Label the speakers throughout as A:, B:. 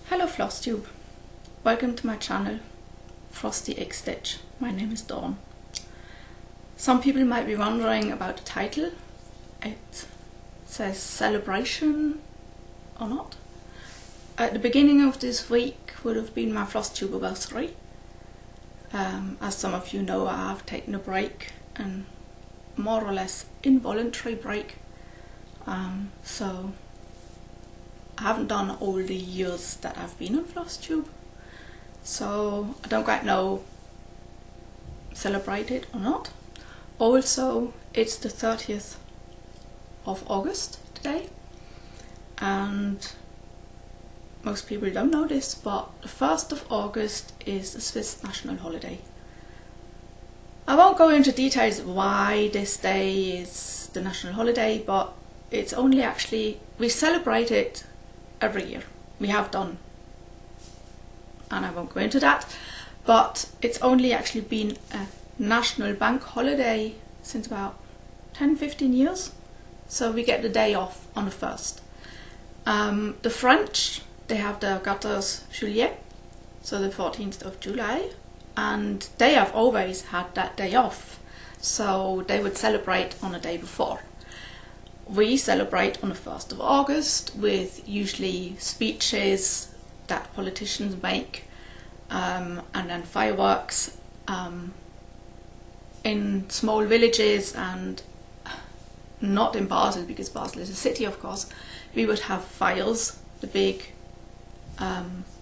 A: Hello Flosstube, welcome to my channel, Frosty XStitch. My name is Dawn. Some people might be wondering about the title. It says celebration or not. At the beginning of this week would have been my Flosstube anniversary. As some of you know, I have taken a break, and more or less involuntary break. So I haven't done all the years that I've been on Flosstube, so I don't quite know celebrate it or not. Also, it's the 30th of August today, and most people don't know this, but the 1st of August is the Swiss national holiday. I won't go into details why this day is the national holiday, but it's only actually, we celebrate it every year. We have done, and I won't go into that, but it's only actually been a national bank holiday since about 10-15 years, so we get the day off on the 1st. The French, they have the 14 juillet, so the 14th of July, and they have always had that day off, so they would celebrate on the day before. We celebrate on the 1st of August with usually speeches that politicians make, and then fireworks in small villages, and not in Basel, because Basel is a city of course. We would have fires, the big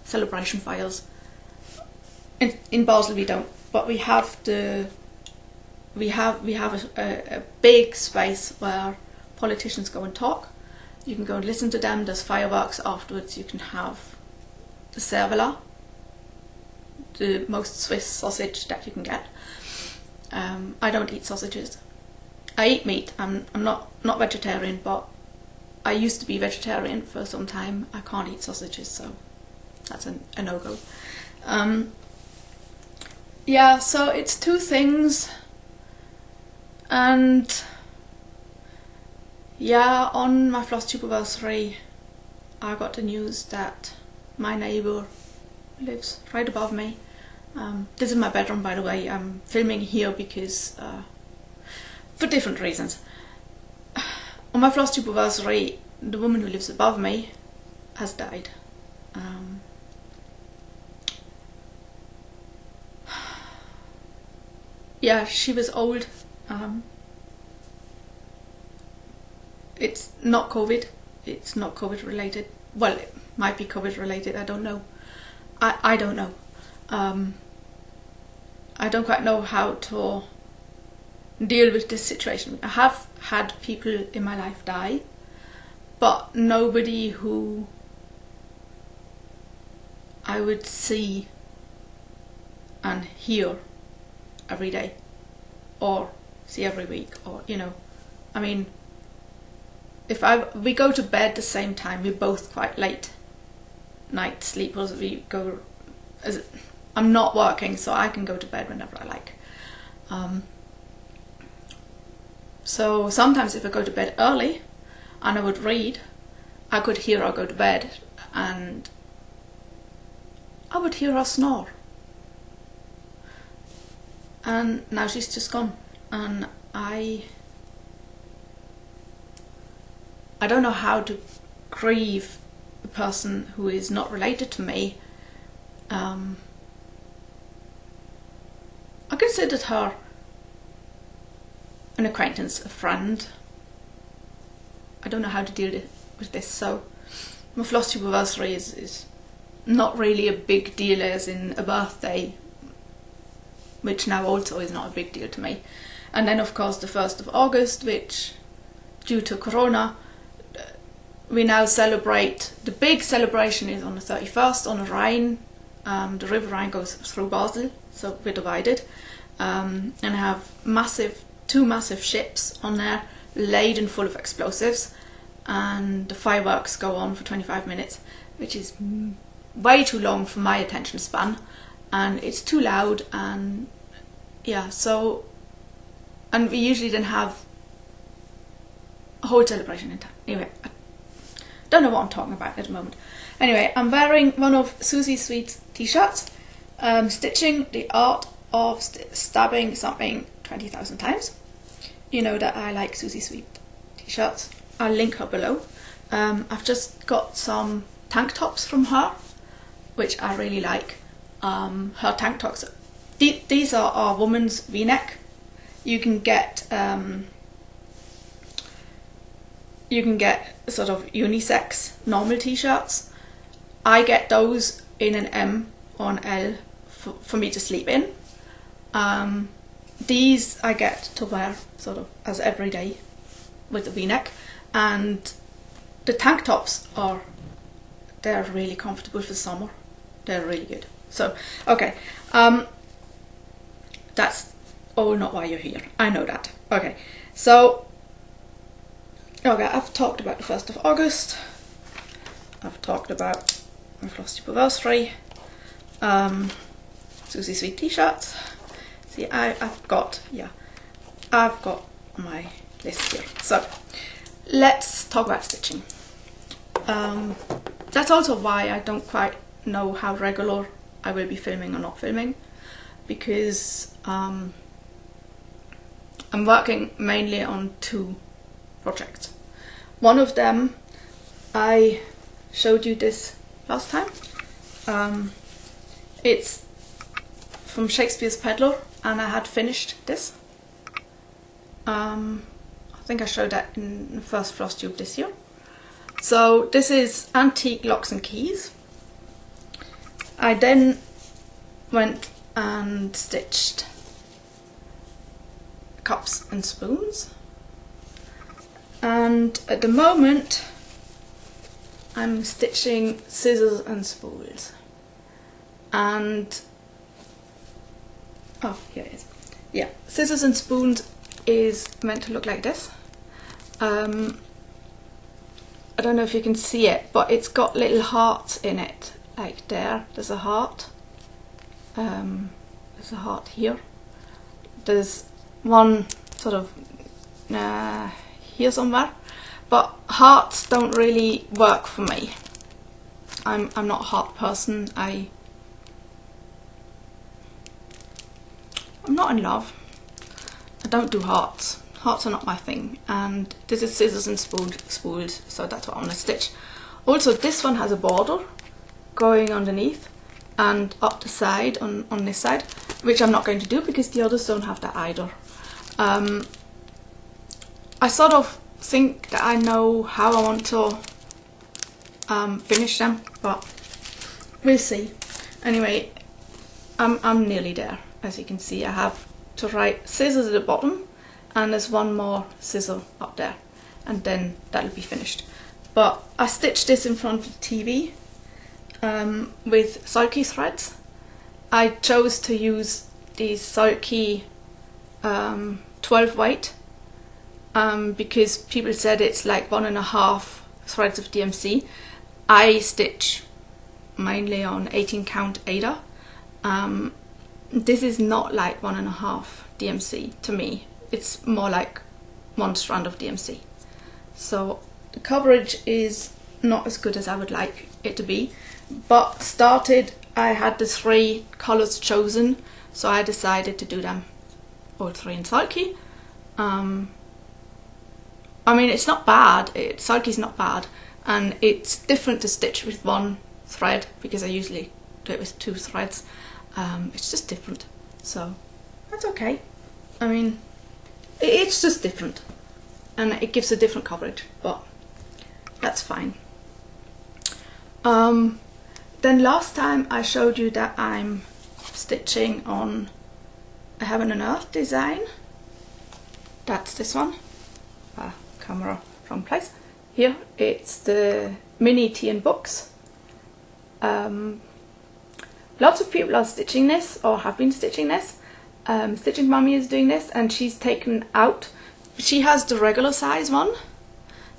A: celebration fires. In Basel we don't, but we have a big space where politicians go and talk. You can go and listen to them. There's fireworks afterwards. You can have the Celebr, the most Swiss sausage that you can get. I don't eat sausages. I eat meat. I'm not vegetarian, but I used to be vegetarian for some time. I can't eat sausages, so that's a no-go. Yeah, so it's two things, and yeah, on my Flosstube anniversary I got the news that my neighbour lives right above me. This is my bedroom, by the way. I'm filming here because for different reasons. On my Flosstube anniversary, the woman who lives above me has died. Yeah, she was old. It's not COVID. It's not COVID related. Well, it might be COVID related. I don't know. I don't know. I don't quite know how to deal with this situation. I have had people in my life die, but nobody who I would see and hear every day, or see every week, or I mean, if we go to bed the same time, we're both quite late night sleepers. I'm not working, so I can go to bed whenever I like. So sometimes if I go to bed early and I would read, I could hear her go to bed, and I would hear her snore. And now she's just gone, and I don't know how to grieve a person who is not related to me. I considered her an acquaintance, a friend. I don't know how to deal with this, so my Flosstube anniversary is not really a big deal as in a birthday, which now also is not a big deal to me. And then of course the 1st of August, which due to Corona, we now celebrate. The big celebration is on the 31st on the Rhine. The River Rhine goes through Basel, so we're divided, and I have two massive ships on there laden full of explosives, and the fireworks go on for 25 minutes, which is way too long for my attention span, and it's too loud, and yeah, so, and we usually then have a whole celebration in time. Anyway, don't know what I'm talking about at the moment. Anyway, I'm wearing one of Susie Sweet's t-shirts, stitching the art of stabbing something 20,000 times. You know that I like Susie Sweet t-shirts. I'll link her below. I've just got some tank tops from her, which I really like. Her tank tops, these are woman's v-neck. You can get sort of unisex normal t-shirts. I get those in an M or an L for me to sleep in. These I get to wear sort of as everyday with the v-neck, and the tank tops they're really comfortable for summer. They're really good. So okay, that's all not why you're here. I know that. Okay, so okay, I've talked about the 1st of August. I've talked about my Flosstube anniversary, Susie Sweet t-shirts. See, I've got my list here. So let's talk about stitching. That's also why I don't quite know how regular I will be filming or not filming, because I'm working mainly on 2 projects. One of them, I showed you this last time. It's from Shakespeare's Peddler, and I had finished this. I think I showed that in the first Flosstube this year. So this is antique locks and keys. I then went and stitched cups and spoons, and at the moment I'm stitching scissors and spools. And oh, here it is. Yeah, scissors and spoons is meant to look like this. I don't know if you can see it, but it's got little hearts in it, like there. There's a heart. There's a heart here. There's one sort of here somewhere, but hearts don't really work for me. I'm not a heart person. I'm not in love. I don't do hearts. Hearts are not my thing, and this is scissors and spools, so that's what I'm going to stitch. Also, this one has a border going underneath and up the side on this side, which I'm not going to do because the others don't have that either. I sort of think that I know how I want to finish them, but we'll see. Anyway, I'm nearly there. As you can see, I have to write scissors at the bottom, and there's one more scissor up there, and then that'll be finished. But I stitched this in front of the TV with sulky threads. I chose to use these sulky 12 weight because people said it's like 1.5 threads of DMC. I stitch mainly on 18 count Ada. This is not like 1.5 DMC to me. It's more like 1 strand of DMC. So the coverage is not as good as I would like it to be, but I had the 3 colours chosen, so I decided to do them all 3 in sulky. I mean, it's not bad. Sulky's not bad, and it's different to stitch with 1 thread because I usually do it with 2 threads. It's just different, so that's okay. I mean, it's just different, and it gives a different coverage, but that's fine. Then last time I showed you that I'm stitching on a Heaven and Earth design. That's this one. Camera wrong place. Here it's the mini tea and books. Lots of people are stitching this, or have been stitching this. Stitching Mummy is doing this, and she's taken out, she has the regular size one,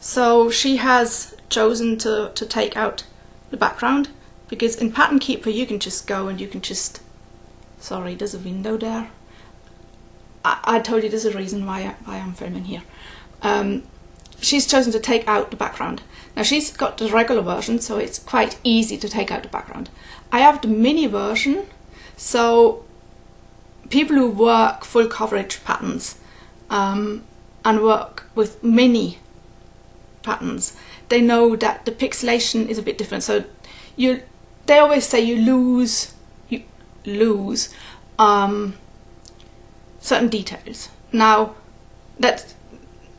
A: so she has chosen to take out the background, because in Pattern Keeper you can just go and you can just, sorry, there's a window there. I told you there's a reason why I'm filming here. she's chosen to take out the background. Now she's got the regular version, so it's quite easy to take out the background. I have the mini version, so people who work full coverage patterns and work with mini patterns, they know that the pixelation is a bit different. So they always say you lose certain details. Now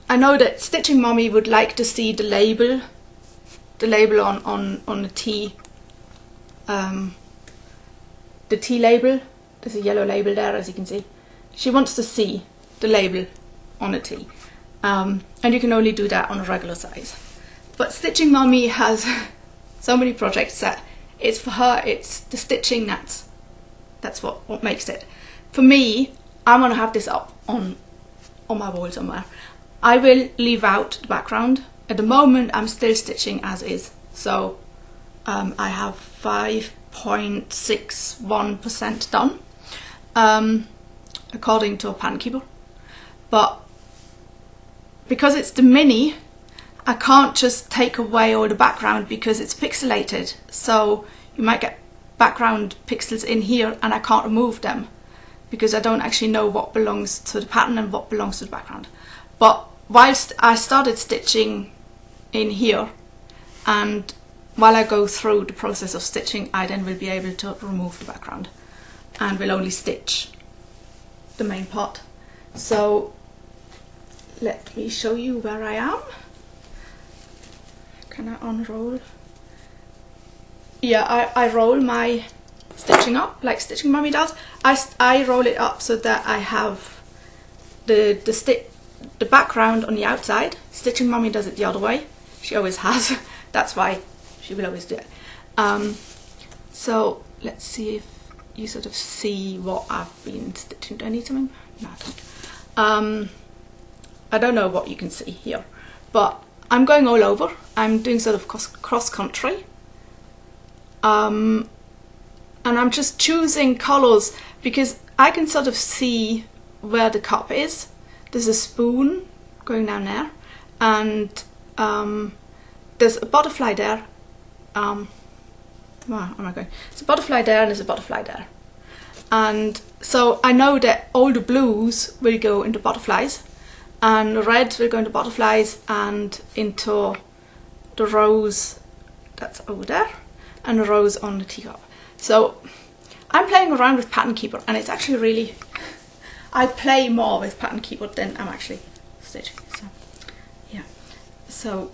A: I know that Stitching Mommy would like to see the label on the T, the T label. There's a yellow label there, as you can see. She wants to see the label on a T, and you can only do that on a regular size. But Stitching Mommy has so many projects that it's for her, it's the stitching that's what makes it. For me, I'm gonna have this up on my wall somewhere. I will leave out the background. At the moment, I'm still stitching as is. So I have 5.61% done, according to a pattern keeper. But because it's the mini, I can't just take away all the background because it's pixelated. So you might get background pixels in here and I can't remove them because I don't actually know what belongs to the pattern and what belongs to the background. But whilst I started stitching in here, and while I go through the process of stitching, I then will be able to remove the background and will only stitch the main part. So let me show you where I am. Can I unroll? Yeah, I roll my stitching up like Stitching Mommy does. I roll it up so that I have the background on the outside. Stitching Mommy does it the other way. She always has. That's why she will always do it. So let's see if you sort of see what I've been stitching. Do I need something? No, I don't. I don't know what you can see here, but I'm going all over. I'm doing sort of cross country. And I'm just choosing colours because I can sort of see where the cup is. There's a spoon going down there, and there's a butterfly there. Where am I going? There's a butterfly there and there's a butterfly there. And so I know that all the blues will go into butterflies, and the reds will go into butterflies and into the rose that's over there, and the rose on the teacup. So I'm playing around with Pattern Keeper, and it's actually really, I play more with Pattern Keeper than I'm actually stitching. So yeah, so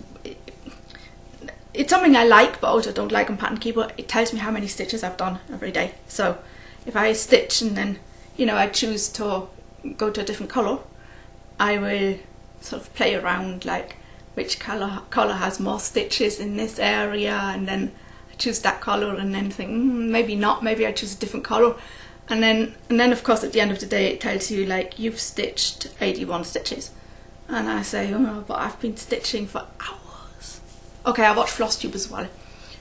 A: it's something I like but also don't like on Pattern Keeper. It tells me how many stitches I've done every day. So if I stitch and then, you know, I choose to go to a different colour, I will sort of play around like which colour has more stitches in this area, and then I choose that colour and then think maybe not, maybe I choose a different colour, and then of course at the end of the day it tells you like you've stitched 81 stitches, and I say, oh, but I've been stitching for hours. Okay, I watch Flosstube as well,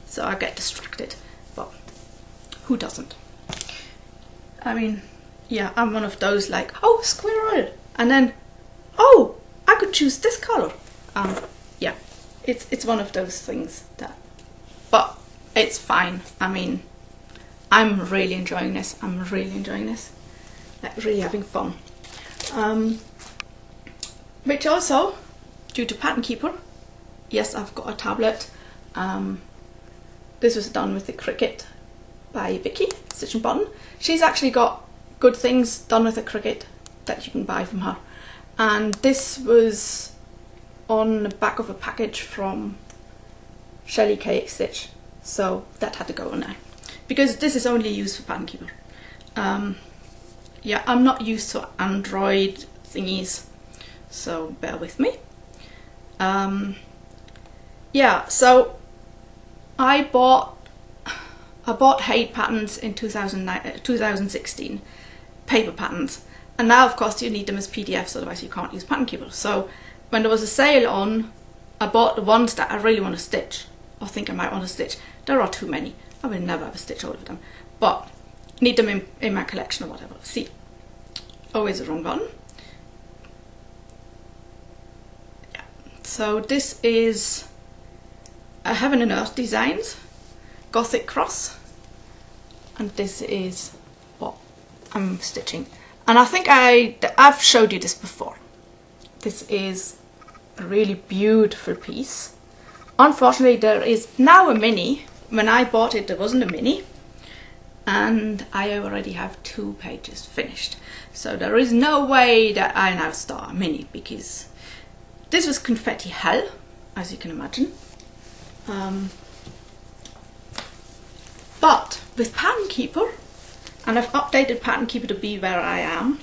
A: so I get distracted, but who doesn't? I mean, yeah, I'm one of those like, oh, squirrel, and then, oh, I could choose this colour. Yeah, it's one of those things that, but it's fine. I mean, I'm really enjoying this. I'm really enjoying this, like really having fun. Which also, due to Pattern Keeper, yes, I've got a tablet. This was done with the Cricut by Vicky, Stitch and Button. She's actually got good things done with a Cricut that you can buy from her. And this was on the back of a package from Shelly K XStitch, so that had to go on there because this is only used for Pattern Keeper. Yeah, I'm not used to Android thingies, so bear with me. Yeah, so I bought HAED patterns in 2016, paper patterns, and now of course you need them as PDFs, otherwise you can't use Pattern Keeper. So when there was a sale on, I bought the ones that I really want to stitch, or think I might want to stitch. There are too many. I will never ever stitch all of them, but need them in my collection or whatever. See, always the wrong button. Yeah, So this is a Heaven and Earth Designs Gothic cross, and this is what I'm stitching. And I think I've showed you this before. This is a really beautiful piece. Unfortunately, there is now a mini. When I bought it, there wasn't a mini, and I already have 2 pages finished. So there is no way that I now start a mini, because this was confetti hell, as you can imagine. But with Pattern Keeper, and I've updated Pattern Keeper to be where I am.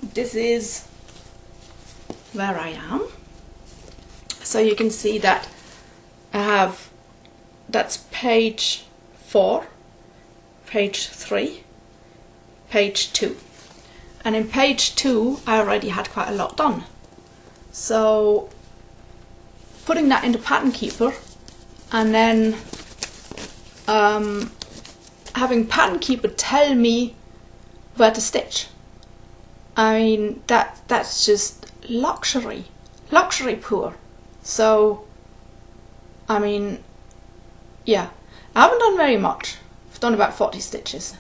A: This is where I am. So you can see that I have, that's page 4, page 3, page 2. And in page 2 I already had quite a lot done. So putting that into Pattern Keeper and then having Pattern Keeper tell me where to stitch. I mean, that's just luxury poor. So I mean, yeah, I haven't done very much. I've done about 40 stitches.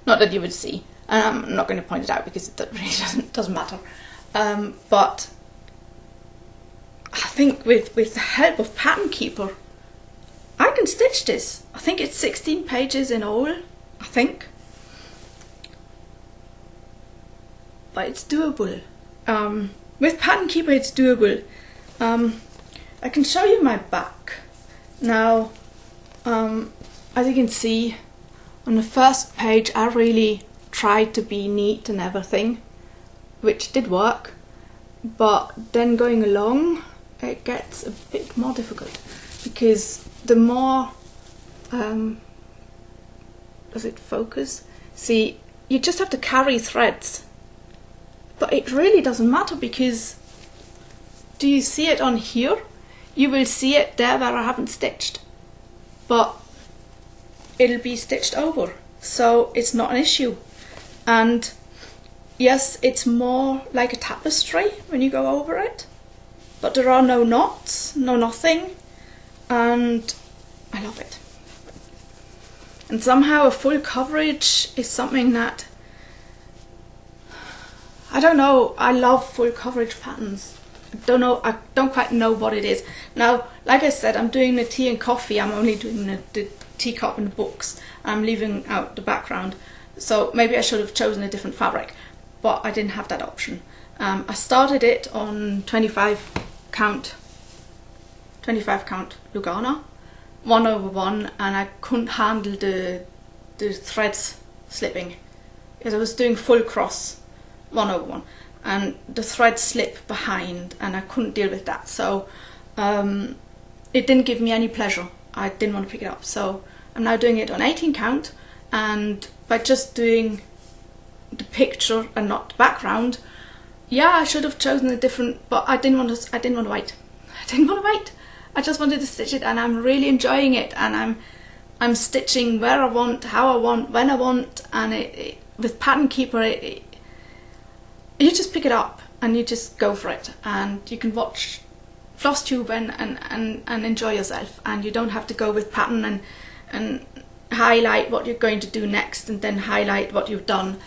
A: Not that you would see, and I'm not going to point it out because it really doesn't matter. But I think with the help of Pattern Keeper, I can stitch this. I think it's 16 pages in all, I think. But it's doable. With Pattern Keeper it's doable. I can show you my back. Now, as you can see, on the first page I really tried to be neat and everything, which did work. But then going along, it gets a bit more difficult, because the more does it focus? See, you just have to carry threads, but it really doesn't matter, because do you see it on here? You will see it there where I haven't stitched, but it'll be stitched over, so it's not an issue. And yes, it's more like a tapestry when you go over it, but there are no knots, no nothing, and I love it. And somehow a full coverage is something that, I don't know, I love full coverage patterns. I don't quite know what it is. Now, like I said, I'm doing the tea and coffee, I'm only doing the teacup and the books. I'm leaving out the background, so maybe I should have chosen a different fabric, but I didn't have that option. I started it on 25 count Lugana, 1/1, and I couldn't handle the threads slipping, because I was doing full cross 1/1 and the threads slip behind and I couldn't deal with that. So it didn't give me any pleasure. I didn't want to pick it up, so I'm now doing it on 18 count, and by just doing the picture and not the background, yeah, I should have chosen a different, but I didn't want to wait. I just wanted to stitch it, and I'm really enjoying it, and I'm stitching where I want, how I want, when I want, and with Pattern Keeper, you just pick it up and you just go for it, and you can watch Flosstube and enjoy yourself, and you don't have to go with pattern and highlight what you're going to do next and then highlight what you've done.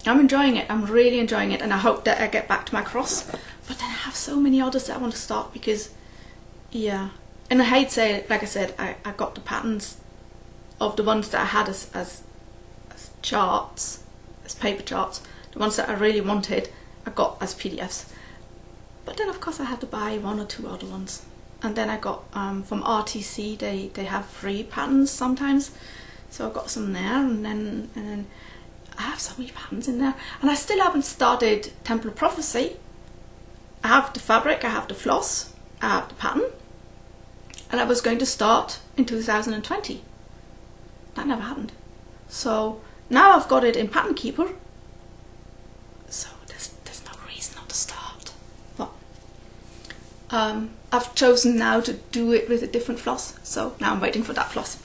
A: I'm enjoying it. I'm really enjoying it, and I hope that I get back to my cross. But then I have so many others that I want to start, because, yeah. In the HAED sale, like I said, I got the patterns of the ones that I had as charts, as paper charts. The ones that I really wanted, I got as PDFs. But then of course I had to buy 1 or 2 other ones. And then I got from RTC, they have free patterns sometimes. So I got some there, and then I have so many patterns in there. And I still haven't started Temple of Prophecy. I have the fabric, I have the floss, I have the pattern. And I was going to start in 2020. That never happened. So now I've got it in Pattern Keeper. So there's no reason not to start. But I've chosen now to do it with a different floss. So now I'm waiting for that floss.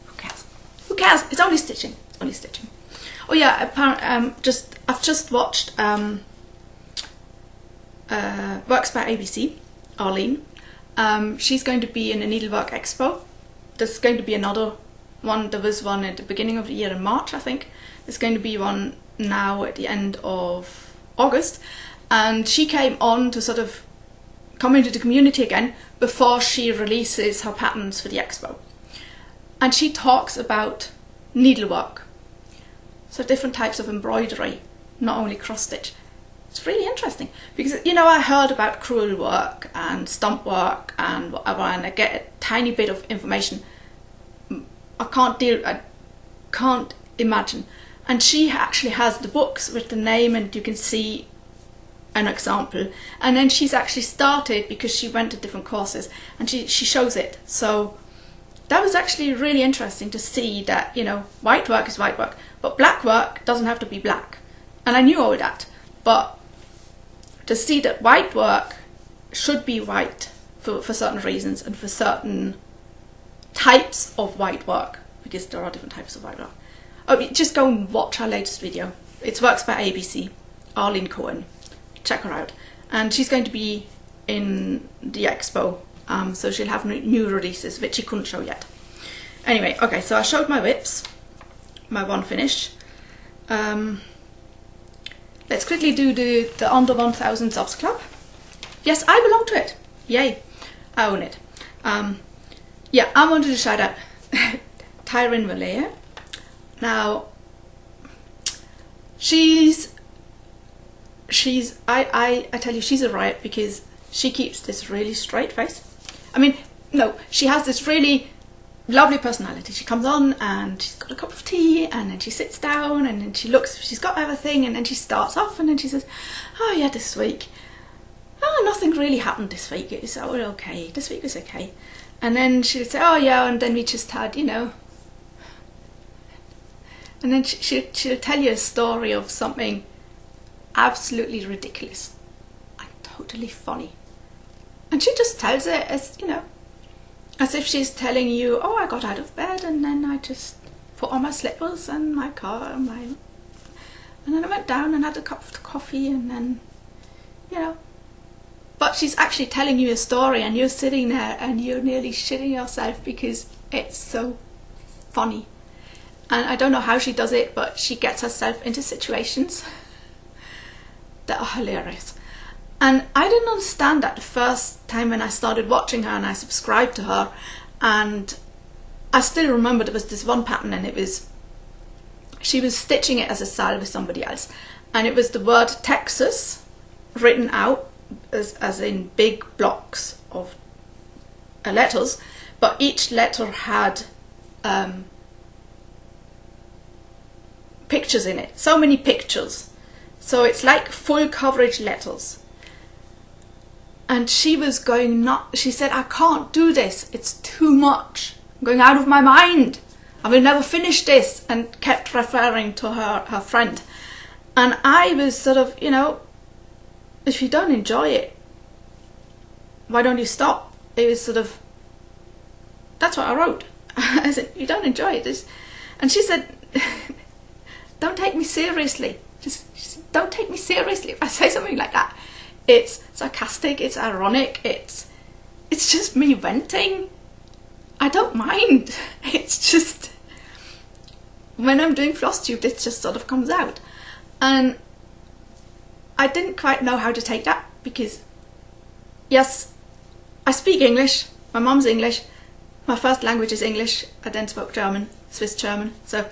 A: Who cares? Who cares? It's only stitching. It's only stitching. Oh yeah, apparently, I've just watched Works by ABC, Arlene. She's going to be in a Needlework Expo. There's going to be another one. There was one at the beginning of the year in March, I think. There's going to be one now at the end of August. And she came on to sort of come into the community again before she releases her patterns for the expo. And she talks about needlework. So different types of embroidery, not only cross stitch. It's really interesting because, you know, I heard about crewel work and stump work and whatever, and I get a tiny bit of information. I can't imagine. And she actually has the books with the name, and you can see an example. And then she's actually started, because she went to different courses, and she shows it. So that was actually really interesting to see that, you know, white work is white work, but black work doesn't have to be black. And I knew all that, but to see that white work should be white for certain reasons and for certain types of white work, because there are different types of white work. Oh, just go and watch our latest video. It's Works by ABC, Arlene Cohen. Check her out. And she's going to be in the expo, so she'll have new releases, which she couldn't show yet. Anyway, okay, so I showed my whips, my one finish. Let's quickly do the under 1000 subs club. Yes, I belong to it. Yay, I own it. Yeah, I wanted to shout out Tyron Vallejo. Now, I tell you, she's a riot because she keeps this really straight face. I mean, no, she has this really lovely personality. She comes on and she's got a cup of tea, and then she sits down, and then she looks, she's got everything, and then she starts off, and then she says, oh yeah, this week, oh, nothing really happened this week, it's all okay, this week was okay. And then she'll say, oh yeah, and then we just had, you know, and then she'll tell you a story of something absolutely ridiculous and totally funny. And she just tells it as, you know, as if she's telling you, oh, I got out of bed and then I just put on my slippers and my car and then I went down and had a cup of coffee, and then, you know. But she's actually telling you a story, and you're sitting there and you're nearly shitting yourself because it's so funny. And I don't know how she does it, but she gets herself into situations that are hilarious. And I didn't understand that the first time when I started watching her and I subscribed to her. And I still remember there was this one pattern, and it was, she was stitching it as a salve with somebody else. And it was the word Texas written out as in big blocks of letters. But each letter had pictures in it, so many pictures, so it's like full coverage letters. And she was going nuts. She said, I can't do this, it's too much, I'm going out of my mind, I will never finish this, and kept referring to her friend. And I was sort of, you know, if you don't enjoy it, why don't you stop? It was sort of, that's what I wrote. I said, you don't enjoy it. And she said, don't take me seriously. Just don't take me seriously if I say something like that. It's sarcastic, it's ironic, it's just me venting. I don't mind. It's just, when I'm doing Flosstube, it just sort of comes out. And I didn't quite know how to take that, because yes, I speak English, my mum's English, my first language is English, I then spoke German, Swiss German, so,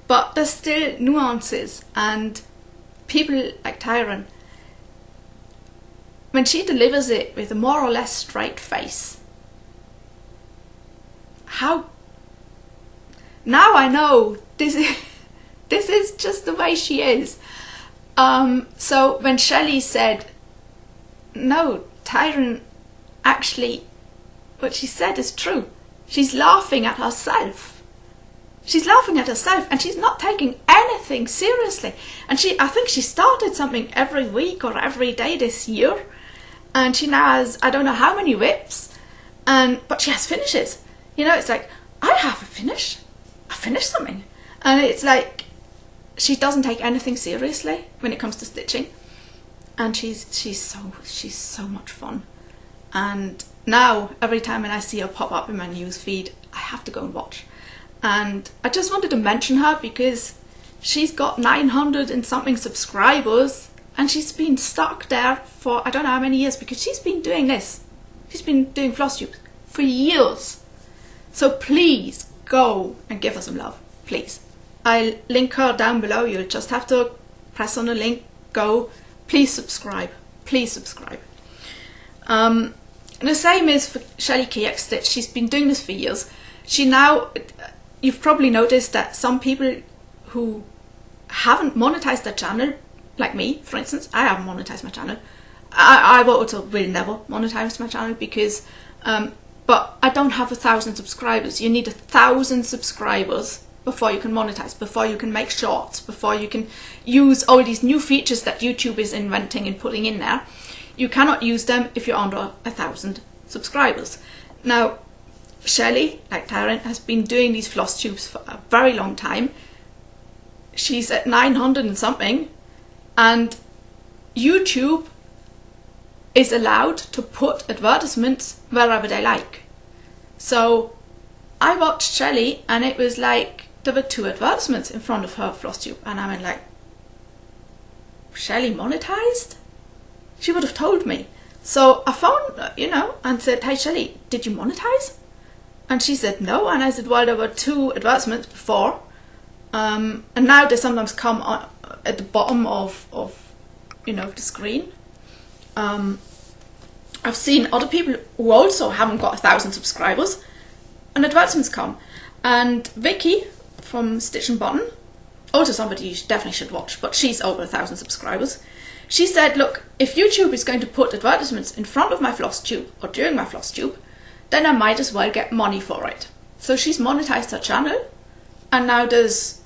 A: but there's still nuances. And people like Tyron, when she delivers it with a more or less straight face, how, now I know this is just the way she is. So when Shelley said, no, Tyron, actually, what she said is true. She's laughing at herself. She's laughing at herself, and she's not taking anything seriously. And I think she started something every week or every day this year. And she now has, I don't know how many whips, but she has finishes. You know, it's like, I have a finish. I finished something. And it's like, she doesn't take anything seriously when it comes to stitching. and she's so much fun. And now every time when I see her pop up in my news feed, I have to go and watch. And I just wanted to mention her because she's got 900 and something subscribers, and she's been stuck there for I don't know how many years, because she's been doing this. She's been doing Flosstube for years. So please go and give her some love, please. I'll link her down below. You'll just have to press on the link, go. Please subscribe. Please subscribe. And the same is for Shelly Key XStitch. She's been doing this for years. You've probably noticed that some people who haven't monetized their channel, like me, for instance, I haven't monetized my channel. I also will never monetize my channel because, but I don't have 1,000 subscribers. You need 1,000 subscribers before you can monetize, before you can make shorts, before you can use all these new features that YouTube is inventing and putting in there. You cannot use them if you're under 1,000 subscribers. Now, Shelly, like Taryn, has been doing these Flosstubes for a very long time. She's at 900 and something, and YouTube is allowed to put advertisements wherever they like. So I watched Shelly, and it was like there were 2 advertisements in front of her Flosstube, and I went like, Shelly monetized? She would have told me. So I phoned, and said, hey Shelly, did you monetize? And she said no, and I said, well, there were 2 advertisements before, and now they sometimes come on, at the bottom of the screen. I've seen other people who also haven't got 1,000 subscribers, and advertisements come. And Vicky from Stitch and Button, also somebody you definitely should watch, but she's over 1,000 subscribers. She said, look, if YouTube is going to put advertisements in front of my Flosstube or during my Flosstube, then I might as well get money for it. So she's monetized her channel, and now there's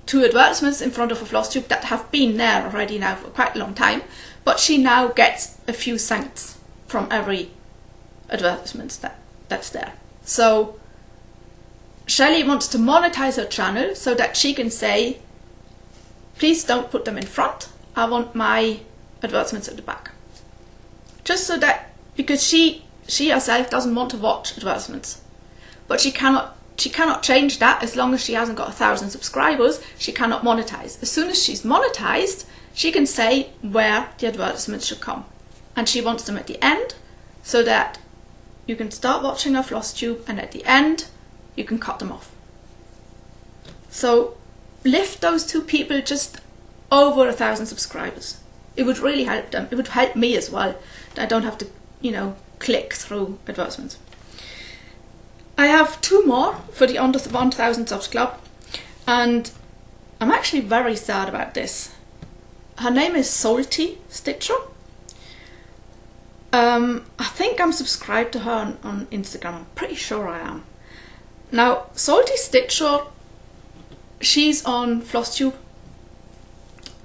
A: 2 advertisements in front of a Flosstube that have been there already now for quite a long time, but she now gets a few cents from every advertisement that's there. So Shelly wants to monetize her channel so that she can say, please don't put them in front, I want my advertisements at the back. Just so that, because she herself doesn't want to watch advertisements, but she cannot change that. As long as she hasn't got 1,000 subscribers, she cannot monetize. As soon as she's monetized, she can say where the advertisements should come, and she wants them at the end so that you can start watching her Flosstube, and at the end you can cut them off. So lift those 2 people just over 1,000 subscribers. It would really help them. It would help me as well. I don't have to, click through advertisements. I have 2 more for the under 1,000 subs club, and I'm actually very sad about this. Her name is Salty Stitcher. I think I'm subscribed to her on Instagram. I'm pretty sure I am. Now, Salty Stitcher, she's on Flosstube.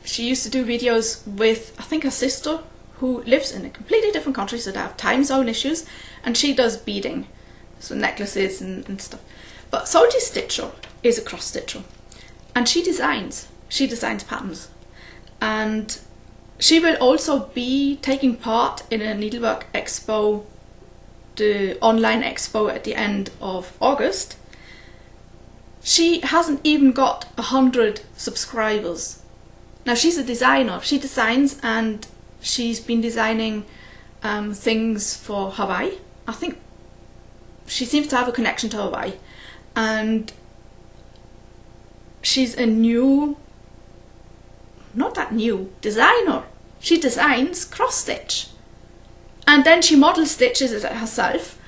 A: She used to do videos with, I think, her sister, who lives in a completely different country, so they have time zone issues, and she does beading, so necklaces and stuff. But Salty Stitcher is a cross stitcher, and she designs patterns, and she will also be taking part in a needlework expo, the online expo at the end of August. She hasn't even got 100 subscribers. Now, she's a designer. She designs, and she's been designing things for Hawaii. I think she seems to have a connection to Hawaii, and she's a not that new designer. She designs cross stitch, and then she model stitches it herself.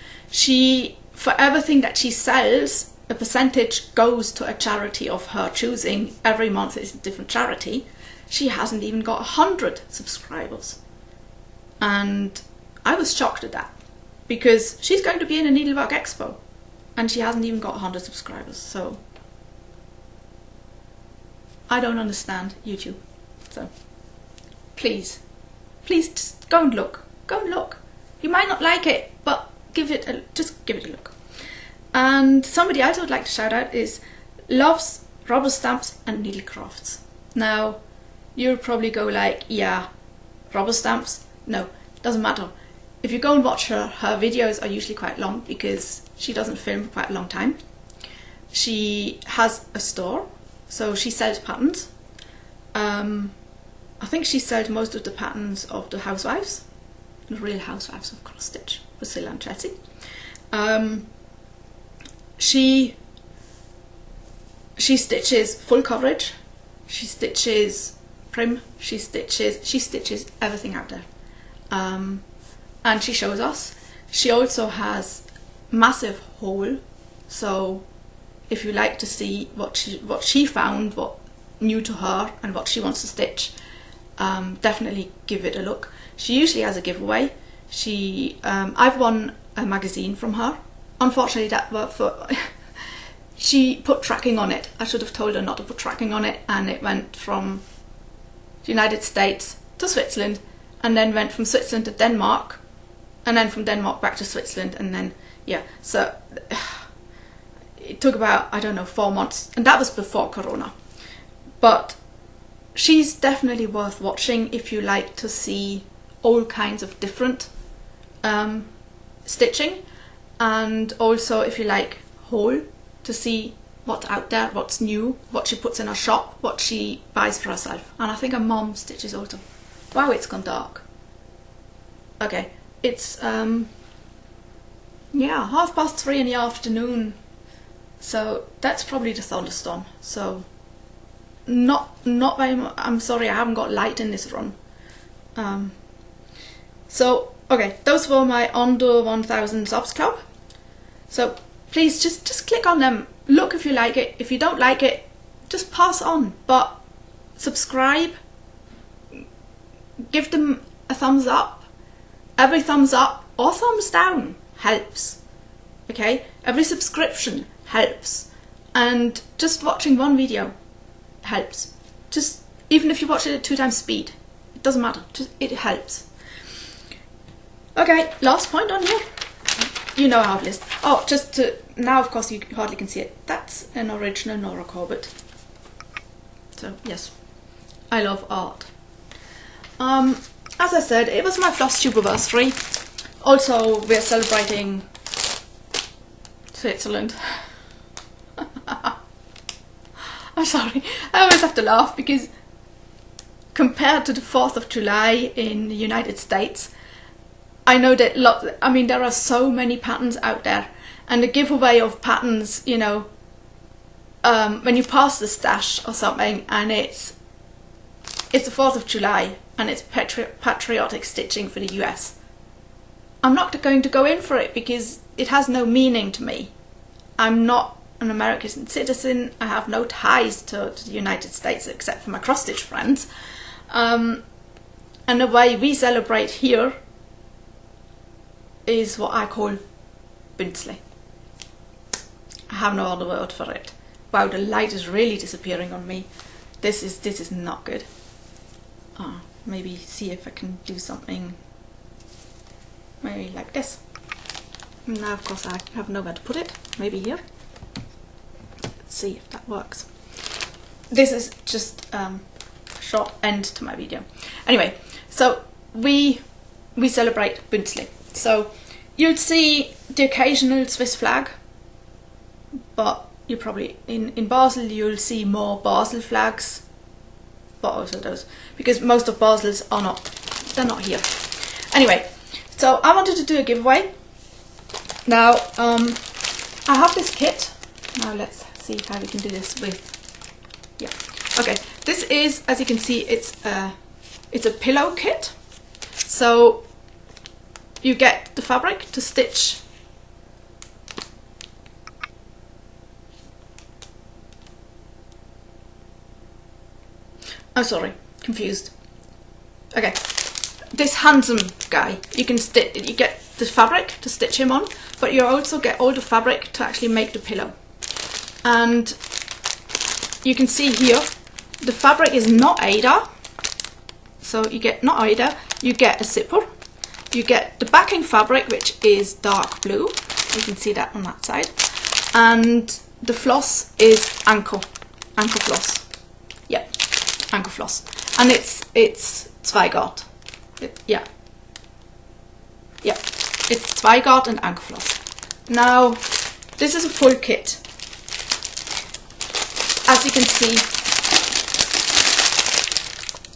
A: For everything that she sells, a percentage goes to a charity of her choosing. Every month is a different charity. She hasn't even got 100 subscribers, and I was shocked at that, because she's going to be in a needlework expo and she hasn't even got 100 subscribers. So I don't understand YouTube. So please just go and look. You might not like it, but just give it a look. And somebody else I would like to shout out is Loves Rubber Stamps and Needlecrafts. Now, you'll probably go like, yeah, rubber stamps. No, doesn't matter. If you go and watch her videos are usually quite long because she doesn't film for quite a long time. She has a store, so she sells patterns. I think she sells most of the patterns of the housewives, the real housewives of XStitch, Priscilla and Chelsea. She stitches full coverage, she stitches prim, she stitches everything out there. And she shows us. She also has massive haul, so if you like to see what she found, what new to her and what she wants to stitch, definitely give it a look. She usually has a giveaway. I've won a magazine from her. Unfortunately, she put tracking on it. I should have told her not to put tracking on it, and it went from the United States to Switzerland, and then went from Switzerland to Denmark, and then from Denmark back to Switzerland, and then yeah, so it took about, I don't know, 4 months, and that was before Corona. But she's definitely worth watching if you like to see all kinds of different stitching, and also if you like haul, to see what's out there, what's new, what she puts in her shop, what she buys for herself. And I think her mom stitches also. Wow, it's gone dark. Okay, it's yeah, 3:30 in the afternoon, so that's probably the thunderstorm. So not very much. I'm sorry, I haven't got light in this run. So okay, those were my under 1000 subs club. So please just click on them, look if you like it. If you don't like it, just pass on, but subscribe, give them a thumbs up. Every thumbs up or thumbs down helps, okay? Every subscription helps, and just watching one video helps. Just even if you watch it at 2 times speed, it doesn't matter, just it helps. Okay, last point on here. You know our list. Oh, just to now, of course, you hardly can see it. That's an original Nora Corbett. So yes, I love art. As I said, it was my Flosstube anniversary. Also, we're celebrating Switzerland. I'm sorry, I always have to laugh because compared to the 4th of July in the United States, I know that there are so many patterns out there, and the giveaway of patterns, you know, when you pass the stash or something, and it's the 4th of July, and it's patriotic stitching for the US. I'm not going to go in for it because it has no meaning to me. I'm not an American citizen. I have no ties to the United States except for my cross-stitch friends. And the way we celebrate here is what I call Binsley. I have no other word for it. Wow, the light is really disappearing on me. This is not good. Maybe see if I can do something maybe like this. Now of course I have nowhere to put it. Maybe here. Let's see if that works. This is just a short end to my video. Anyway, so we celebrate Binsley. So you'll see the occasional Swiss flag, but you probably in Basel you'll see more Basel flags, but also those, because most of Basel's are not, they're not here. Anyway, so I wanted to do a giveaway. Now I have this kit. Now let's see how we can do this with, yeah, okay, this is, as you can see, it's a pillow kit. So you get the fabric to stitch I'm sorry, confused. Okay, this handsome guy, you get the fabric to stitch him on, but you also get all the fabric to actually make the pillow. And you can see here, the fabric is not Aida, so you get not Aida, you get a zipper, you get the backing fabric, which is dark blue, you can see that on that side, and the floss is ankle floss. Yeah, ankle floss, and it's Zweigart. Yeah, it's Zweigart and Ankerfloss. Now, this is a full kit. As you can see,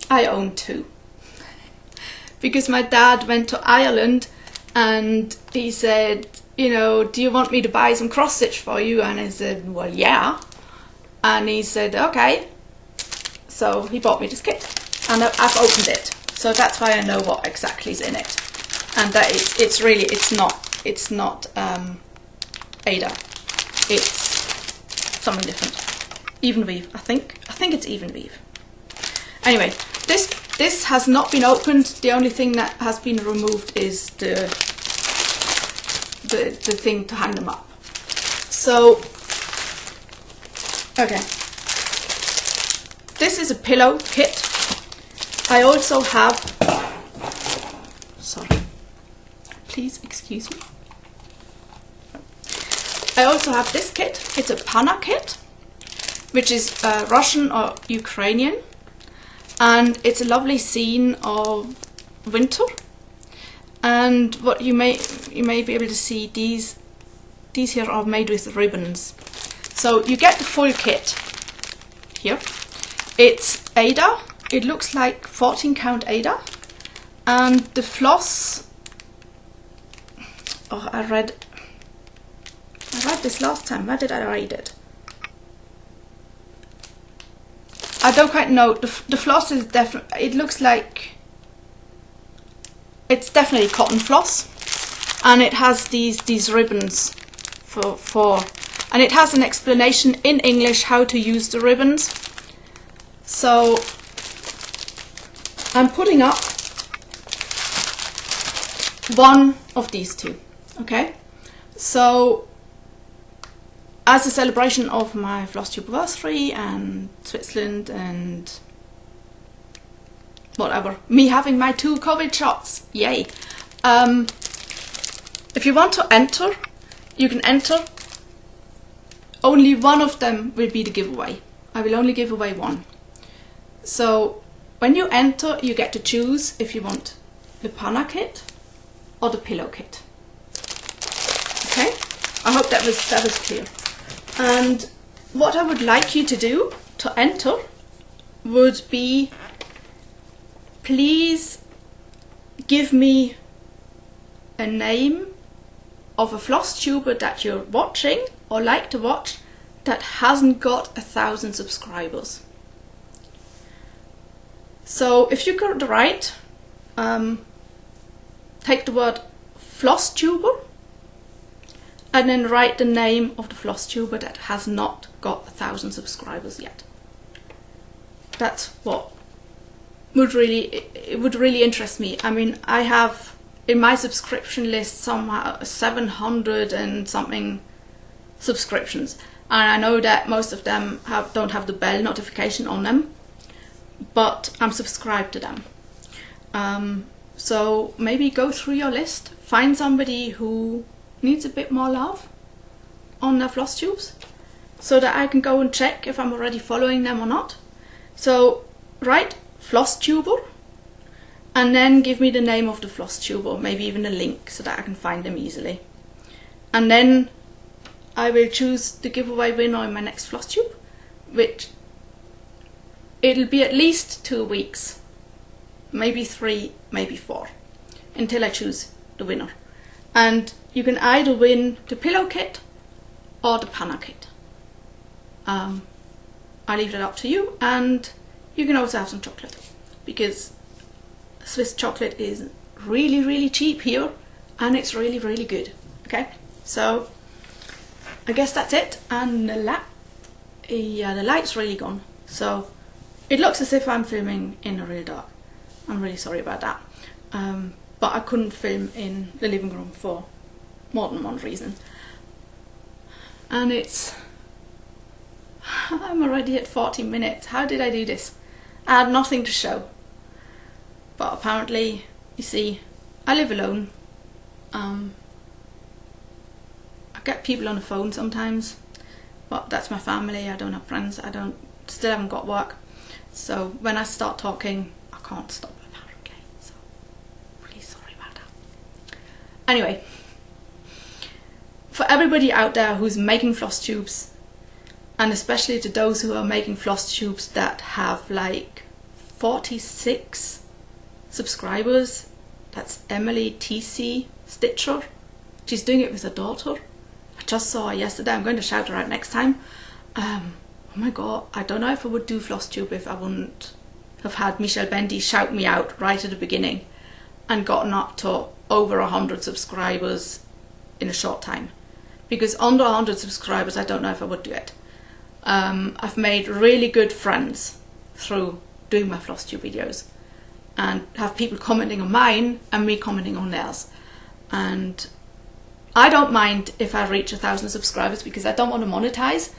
A: I own 2. Because my dad went to Ireland and he said, you know, do you want me to buy some cross stitch for you? And I said, well, yeah. And he said, okay. So he bought me this kit and I've opened it. So that's why I know what exactly is in it. And that it's not Ada. It's something different. Even weave, I think it's even weave. Anyway, this has not been opened. The only thing that has been removed is the thing to hang them up. So, okay. This is a pillow kit. I also have, sorry, please excuse me. I also have this kit. It's a Pana kit, which is Russian or Ukrainian, and it's a lovely scene of winter. And what you may be able to see, these here are made with ribbons. So you get the full kit here. It's Ada. It looks like 14 count Ada, and the floss. Oh, I read this last time. Where did I read it? I don't quite know. The floss is definitely. It looks like it's definitely cotton floss, and it has these ribbons for, and it has an explanation in English how to use the ribbons. So I'm putting up one of these 2. Okay, so as a celebration of my Flosstube anniversary and Switzerland and whatever, me having my 2 COVID shots, yay. If you want to enter, you can enter. Only one of them will be the giveaway. I will only give away 1. So when you enter, you get to choose if you want the Pana kit or the pillow kit. Okay, I hope that was clear. And what I would like you to do to enter would be, please give me a name of a Flosstuber that you're watching or like to watch that hasn't got 1,000 subscribers. So if you could write, take the word Flosstuber and then write the name of the Flosstuber that has not got 1,000 subscribers yet. That's what would really interest me. I mean, I have in my subscription list somehow 700 and something subscriptions, and I know that most of them don't have the bell notification on them, but I'm subscribed to them. So maybe go through your list, find somebody who needs a bit more love on their floss tubes, so that I can go and check if I'm already following them or not. So write Flosstuber and then give me the name of the Flosstuber, maybe even a link so that I can find them easily. And then I will choose the giveaway winner in my next Flosstube, which it'll be at least 2 weeks, maybe 3, maybe 4, until I choose the winner. And you can either win the pillow kit or the Pana kit. I leave it up to you, and you can also have some chocolate, because Swiss chocolate is really cheap here, and it's really good. Okay, so I guess that's it. And the light's really gone, so it looks as if I'm filming in the real dark. I'm really sorry about that, but I couldn't film in the living room for more than one reason. And I'm already at 40 minutes. How did I do this? I had nothing to show. But apparently, you see, I live alone. I get people on the phone sometimes, but that's my family. I don't have friends. Still haven't got work. So when I start talking, I can't stop apparently. So Anyway, for everybody out there who's making floss tubes, and especially to those who are making floss tubes that have like 46 subscribers, that's Emily TC Stitcher. She's doing it with her daughter. I just saw her yesterday. I'm going to shout her out next time. Oh my god, I don't know if I would do Flosstube if I wouldn't have had Michelle Bendy shout me out right at the beginning and gotten up to over 100 subscribers in a short time. Because under 100 subscribers, I don't know if I would do it. I've made really good friends through doing my Flosstube videos, and have people commenting on mine and me commenting on theirs. And I don't mind if I reach 1,000 subscribers because I don't want to monetize.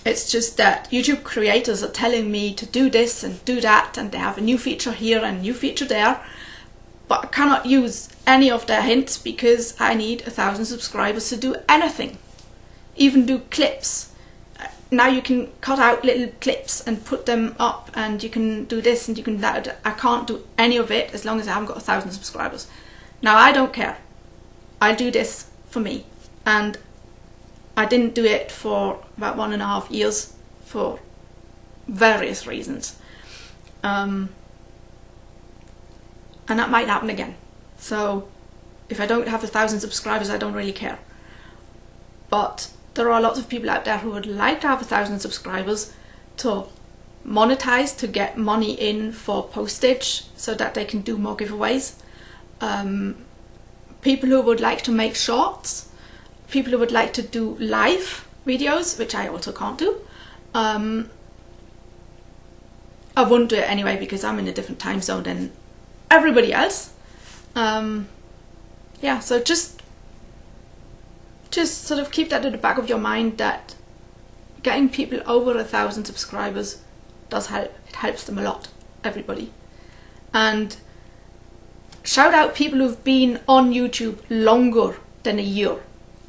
A: It's just that YouTube creators are telling me to do this and do that, and they have a new feature here and a new feature there, but I cannot use any of their hints because I need 1,000 subscribers to do anything, even do clips. Now you can cut out little clips and put them up, and you can do this and you can that. I can't do any of it as long as I haven't got 1,000 subscribers. Now I don't care. I do this for me, and I didn't do it for about 1.5 years for various reasons, and that might happen again. So if I don't have 1,000 subscribers, I don't really care. But there are lots of people out there who would like to have 1,000 subscribers to monetize, to get money in for postage so that they can do more giveaways. People who would like to make shorts, people who would like to do live videos, which I also can't do. I wouldn't do it anyway because I'm in a different time zone than everybody else. Yeah, so just sort of keep that at the back of your mind, that getting people over 1,000 subscribers does help. It helps them a lot, everybody. And shout out people who've been on YouTube longer than a year,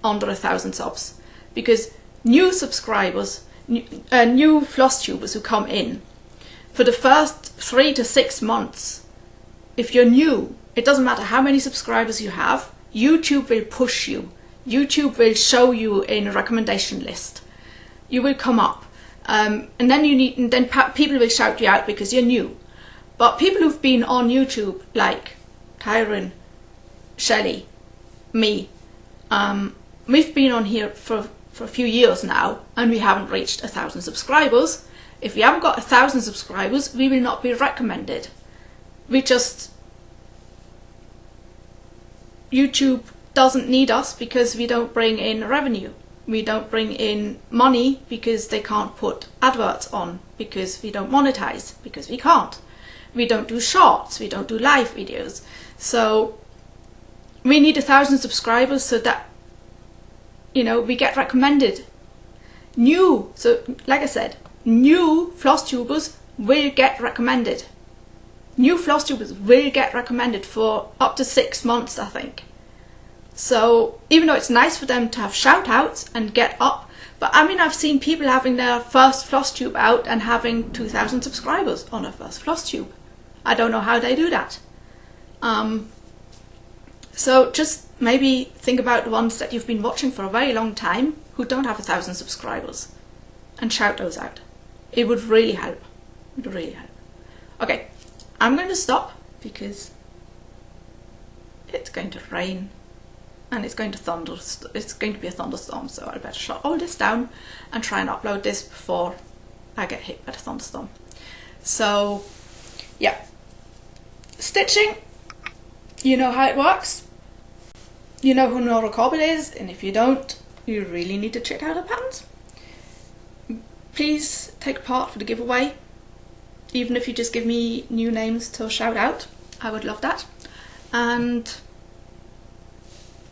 A: under 1,000 subs, because new subscribers, new floss tubers who come in, for the first 3 to 6 months, if you're new, it doesn't matter how many subscribers you have, YouTube will push you. YouTube will show you in a recommendation list. You will come up, and then people will shout you out because you're new. But people who've been on YouTube, like Tyron, Shelley, me, we've been on here for a few years now, and we haven't reached 1,000 subscribers. If we haven't got 1,000 subscribers, we will not be recommended. YouTube doesn't need us because we don't bring in revenue. We don't bring in money because they can't put adverts on, because we don't monetize, because we can't. We don't do shorts, we don't do live videos. So we need 1,000 subscribers so that, you know, we get recommended. So like I said, new floss tubers will get recommended. New floss tubers will get recommended for up to 6 months, I think. So even though it's nice for them to have shout outs and get up, but I mean, I've seen people having their first floss tube out and having 2,000 subscribers on their first floss tube. I don't know how they do that. So just maybe think about the ones that you've been watching for a very long time who don't have 1,000 subscribers, and shout those out. It would really help. It would really help. Okay, I'm going to stop because it's going to rain and it's going to thunder. It's going to be a thunderstorm, so I better shut all this down and try and upload this before I get hit by the thunderstorm. So yeah, stitching, you know how it works. You know who Nora Corbett is, and if you don't, you really need to check out her patterns. Please take part for the giveaway. Even if you just give me new names to shout out, I would love that. And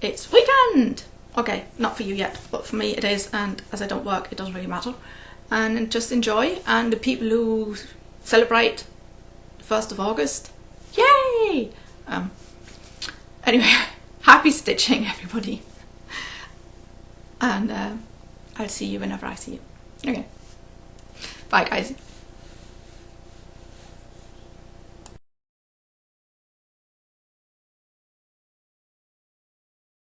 A: it's weekend! Okay, not for you yet, but for me it is, and as I don't work, it doesn't really matter. And just enjoy, and the people who celebrate the 1st of August, yay! Anyway, happy stitching, everybody. And I'll see you whenever I see you. Okay, bye guys.